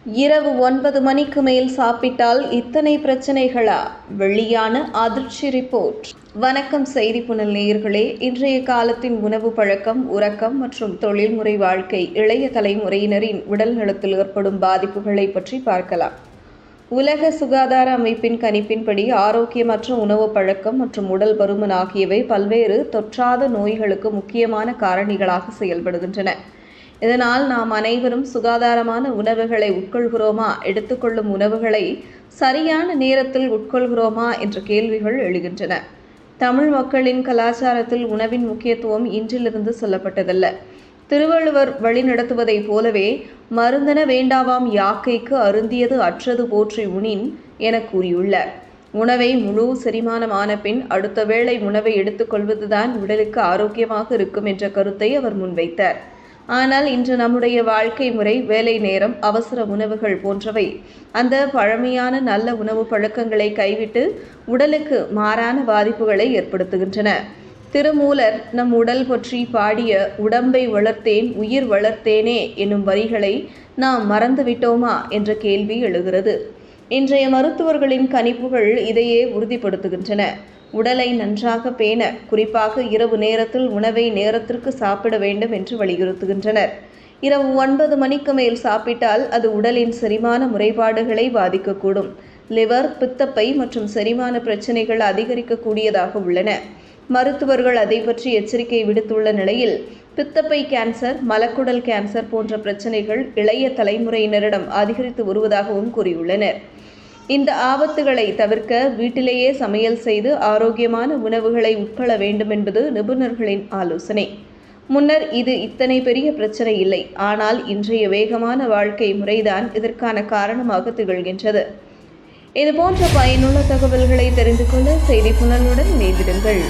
இரவு 9 மணிக்கு மேல் சாப்பிட்டால் இத்தனை பிரச்சனைகளா? வெளியான அதிர்ச்சி ரிப்போர்ட். வணக்கம் செய்தி புனல் நேயர்களே. இன்றைய காலத்தின் உணவு பழக்கம், உறக்கம் மற்றும் தொழில்முறை வாழ்க்கை இளைய தலைமுறையினரின் உடல் நலத்தில் ஏற்படும் பாதிப்புகளை பற்றி பார்க்கலாம். உலக சுகாதார அமைப்பின் கணிப்பின்படி ஆரோக்கியமற்ற உணவு பழக்கம் மற்றும் உடல் பருமன் ஆகியவை பல்வேறு தொற்றாத நோய்களுக்கு முக்கியமான காரணிகளாக செயல்படுகின்றன. இதனால் நாம் அனைவரும் சுகாதாரமான உணவுகளை உட்கொள்கிறோமா, எடுத்துக்கொள்ளும் உணவுகளை சரியான நேரத்தில் உட்கொள்கிறோமா என்ற கேள்விகள் எழுகின்றன. தமிழ் மக்களின் கலாச்சாரத்தில் உணவின் முக்கியத்துவம் இன்றிலிருந்து சொல்லப்பட்டதல்ல. திருவள்ளுவர் வழிநடத்துவதைப் போலவே மருந்தென வேண்டாவாம் யாக்கைக்கு அருந்தியது அற்றது போற்றி உணின் என கூறியுள்ளார். உணவை முழு செரிமானமான பின் அடுத்த வேளை உணவை எடுத்துக்கொள்வதுதான் உடலுக்கு ஆரோக்கியமாக இருக்கும் என்ற கருத்தை அவர் முன்வைத்தார். ஆனால் இன்று நம்முடைய வாழ்க்கை முறை, வேலை நேரம், அவசர உணவுகள் போன்றவை அந்த பழமையான நல்ல உணவு பழக்கங்களை கைவிட்டு உடலுக்கு மாறான பாதிப்புகளை ஏற்படுத்துகின்றன. திருமூலர் நம் உடல் பற்றி பாடிய "உடம்பை வளர்த்தேன் உயிர் வளர்த்தேனே" என்னும் வரிகளை நாம் மறந்துவிட்டோமா என்ற கேள்வி எழுகிறது. இன்றைய மருத்துவர்களின் கணிப்புகள் இதையே உறுதிப்படுத்துகின்றன. உடலை நன்றாக பேண, குறிப்பாக இரவு நேரத்தில் உணவை நேரத்திற்கு சாப்பிட வேண்டும் என்று வலியுறுத்துகின்றனர். இரவு 9 மணிக்கு மேல் சாப்பிட்டால் அது உடலின் செரிமான முறைப்பாடுகளை பாதிக்கக்கூடும். லிவர், பித்தப்பை மற்றும் செரிமான பிரச்சனைகள் அதிகரிக்கக்கூடியதாக உள்ளன. மருத்துவர்கள் அதை பற்றி எச்சரிக்கை விடுத்துள்ள நிலையில் பித்தப்பை கேன்சர், மலக்குடல் கேன்சர் போன்ற பிரச்சனைகள் இளைய தலைமுறையினரிடம் அதிகரித்து வருவதாகவும் கூறியுள்ளனர். இந்த ஆபத்துகளை தவிர்க்க வீட்டிலேயே சமையல் செய்து ஆரோக்கியமான உணவுகளை உட்கொள்ள வேண்டும் என்பது நிபுணர்களின் ஆலோசனை. முன்னர் இது இத்தனை பெரிய பிரச்சனை இல்லை. ஆனால் இன்றைய வேகமான வாழ்க்கை முறைதான் இதற்கான காரணமாக திகழ்கின்றது. இதுபோன்ற பயனுள்ள தகவல்களை தெரிந்து கொள்ள செய்தி புனலுடன் இணைந்திருங்கள்.